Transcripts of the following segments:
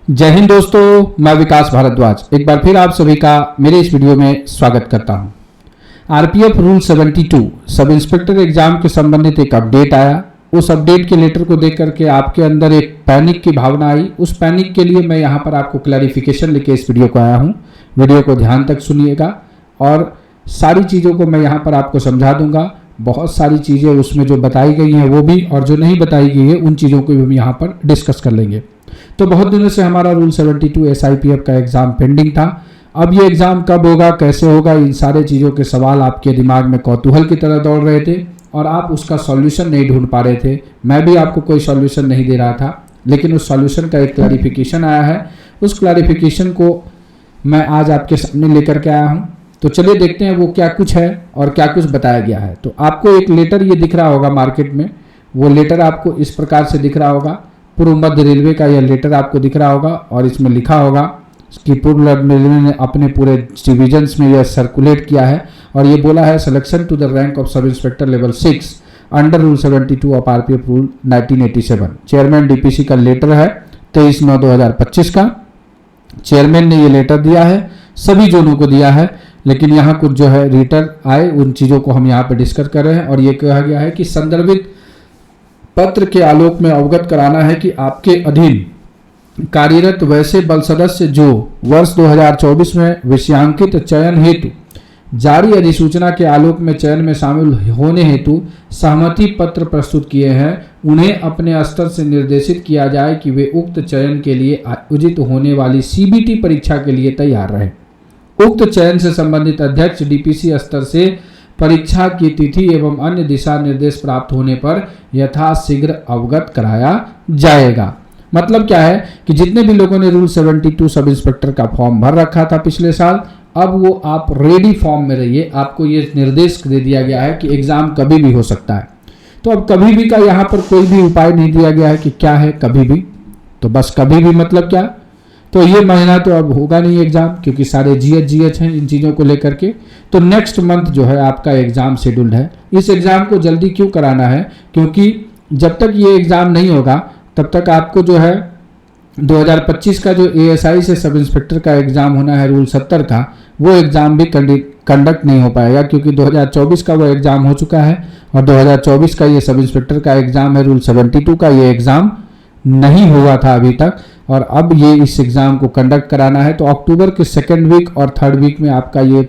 जय हिंद दोस्तों, मैं विकास भारद्वाज एक बार फिर आप सभी का मेरे इस वीडियो में स्वागत करता हूं। RPF rule 72 sub inspector exam के संबंधित एक अपडेट आया। उस अपडेट के लेटर को देख करके आपके अंदर एक पैनिक की भावना आई। उस पैनिक के लिए मैं यहां पर आपको क्लैरिफिकेशन लेके इस वीडियो को आया हूं। वीडियो को ध्यान तक सुनिएगा और सारी चीज़ों को मैं यहाँ पर आपको समझा दूंगा। बहुत सारी चीज़ें उसमें जो बताई गई हैं वो भी, और जो नहीं बताई गई है उन चीज़ों को भी हम यहाँ पर डिस्कस कर लेंगे। तो बहुत दिनों से हमारा रूल 72 SIPF का एग्ज़ाम पेंडिंग था। अब ये एग्ज़ाम कब होगा, कैसे होगा, इन सारे चीज़ों के सवाल आपके दिमाग में कौतूहल की तरह दौड़ रहे थे और आप उसका सॉल्यूशन नहीं ढूंढ पा रहे थे। मैं भी आपको कोई सॉल्यूशन नहीं दे रहा था, लेकिन उस सॉल्यूशन का एक क्लैरिफिकेशन आया है। उस क्लैरिफिकेशन को मैं आज आपके सामने लेकर के आया हूँ। तो चलिए देखते हैं वो क्या कुछ है और क्या कुछ बताया गया है। तो आपको एक लेटर ये दिख रहा होगा मार्केट में, वो लेटर आपको इस प्रकार से दिख रहा होगा। पूर्व मध्य रेलवे का यह लेटर आपको दिख रहा होगा और इसमें लिखा होगा कि पूर्व मध्य रेलवे ने अपने पूरे डिविजन्स में यह सर्कुलेट किया है और ये बोला है selection to the rank of sub inspector level 6 under rule 72 of RPF rule 1987। Chairman DPC का लेटर है 23/9/2025 का। चेयरमैन ने ये लेटर दिया है, सभी जोनों को दिया है, लेकिन यहाँ कुछ जो है रिटर आए, उन चीज़ों को हम यहाँ पे डिस्कस कर रहे हैं। और ये कहा गया है कि संदर्भित पत्र के आलोक में अवगत कराना है कि आपके अधीन कार्यरत वैसे बल सदस्य जो वर्ष 2024 में विषयांकित चयन हेतु जारी अधिसूचना के आलोक में चयन में शामिल होने हेतु सहमति पत्र प्रस्तुत किए हैं, उन्हें अपने स्तर से निर्देशित किया जाए कि वे उक्त चयन के लिए आयोजित होने वाली CBT परीक्षा के लिए तैयार रहें। उक्त चयन से संबंधित अध्यक्ष डीपीसी स्तर से परीक्षा की तिथि एवं अन्य दिशा निर्देश प्राप्त होने पर यथाशीघ्र अवगत कराया जाएगा। मतलब क्या है कि जितने भी लोगों ने रूल 72 सब इंस्पेक्टर का फॉर्म भर रखा था पिछले साल, अब वो आप रेडी फॉर्म में रहिए। आपको ये निर्देश दे दिया गया है कि एग्जाम कभी भी हो सकता है। तो अब कभी भी का यहाँ पर कोई भी उपाय नहीं दिया गया है कि क्या है कभी भी। तो बस कभी भी मतलब क्या, तो ये महीना तो अब होगा नहीं एग्जाम, क्योंकि सारे GH हैं इन चीज़ों को लेकर के। तो नेक्स्ट मंथ जो है आपका एग्जाम शेड्यूल्ड है। इस एग्जाम को जल्दी क्यों कराना है, क्योंकि जब तक ये एग्जाम नहीं होगा तब तक आपको जो है 2025 का जो ASI से सब इंस्पेक्टर का एग्जाम होना है रूल 70 का, वो एग्जाम भी कंडक्ट नहीं हो पाएगा, क्योंकि 2024 का वो एग्जाम हो चुका है और 2024 का ये सब इंस्पेक्टर का एग्जाम है रूल 72 का, ये एग्जाम नहीं हुआ था अभी तक और अब ये इस एग्ज़ाम को कंडक्ट कराना है। तो अक्टूबर के 2nd वीक और 3rd वीक में आपका ये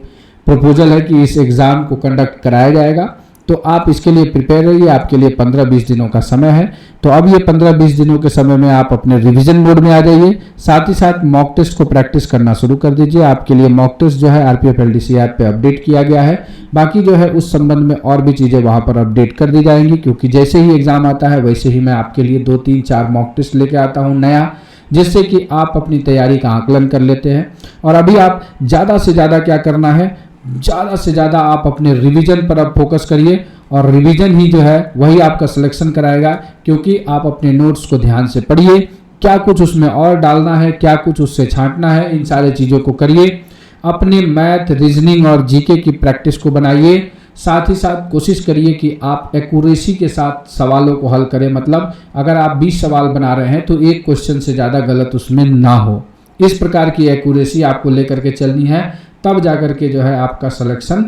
प्रपोजल है कि इस एग्ज़ाम को कंडक्ट कराया जाएगा। तो आप इसके लिए प्रिपेयर रहिए। आपके लिए 15-20 दिनों का समय है। तो अब ये 15-20 दिनों के समय में आप अपने रिवीजन मोड में आ जाइए। साथ ही साथ मॉक टेस्ट को प्रैक्टिस करना शुरू कर दीजिए। आपके लिए मॉक टेस्ट जो है आरपीएफ LDC ऐप पे अपडेट किया गया है। बाकी जो है उस संबंध में और भी चीज़ें वहाँ पर अपडेट कर दी जाएंगी, क्योंकि जैसे ही एग्ज़ाम आता है वैसे ही मैं आपके लिए 2-3-4 मॉक टेस्ट लेके आता हूँ नया, जिससे कि आप अपनी तैयारी का आकलन कर लेते हैं। और अभी आप ज़्यादा से ज़्यादा क्या करना है, ज़्यादा से ज़्यादा आप अपने रिवीजन पर अब फोकस करिए और रिवीजन ही जो है वही आपका सिलेक्शन कराएगा, क्योंकि आप अपने नोट्स को ध्यान से पढ़िए। क्या कुछ उसमें और डालना है, क्या कुछ उससे छांटना है, इन सारे चीज़ों को करिए। अपने मैथ, रीजनिंग और GK की प्रैक्टिस को बनाइए। साथ ही साथ कोशिश करिए कि आप एक्यूरेसी के साथ सवालों को हल करें। मतलब अगर आप 20 सवाल बना रहे हैं तो एक क्वेश्चन से ज़्यादा गलत उसमें ना हो। इस प्रकार की एक्यूरेसी आपको लेकर के चलनी है, तब जाकर के जो है आपका सिलेक्शन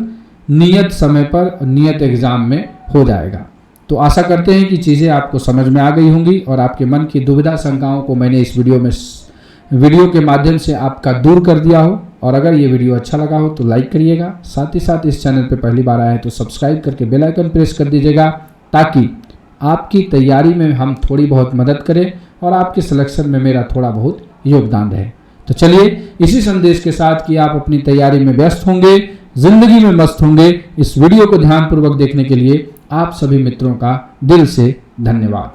नियत समय पर नियत एग्ज़ाम में हो जाएगा। तो आशा करते हैं कि चीज़ें आपको समझ में आ गई होंगी और आपके मन की दुविधा शंकाओं को मैंने इस वीडियो के माध्यम से आपका दूर कर दिया हो। और अगर ये वीडियो अच्छा लगा हो तो लाइक करिएगा। साथ ही साथ इस चैनल पे पहली बार आए हैं तो सब्सक्राइब करके बेल आइकन प्रेस कर दीजिएगा, ताकि आपकी तैयारी में हम थोड़ी बहुत मदद करें और आपके सिलेक्शन में मेरा थोड़ा बहुत योगदान रहे। तो चलिए इसी संदेश के साथ कि आप अपनी तैयारी में व्यस्त होंगे, जिंदगी में मस्त होंगे, इस वीडियो को ध्यानपूर्वक देखने के लिए आप सभी मित्रों का दिल से धन्यवाद।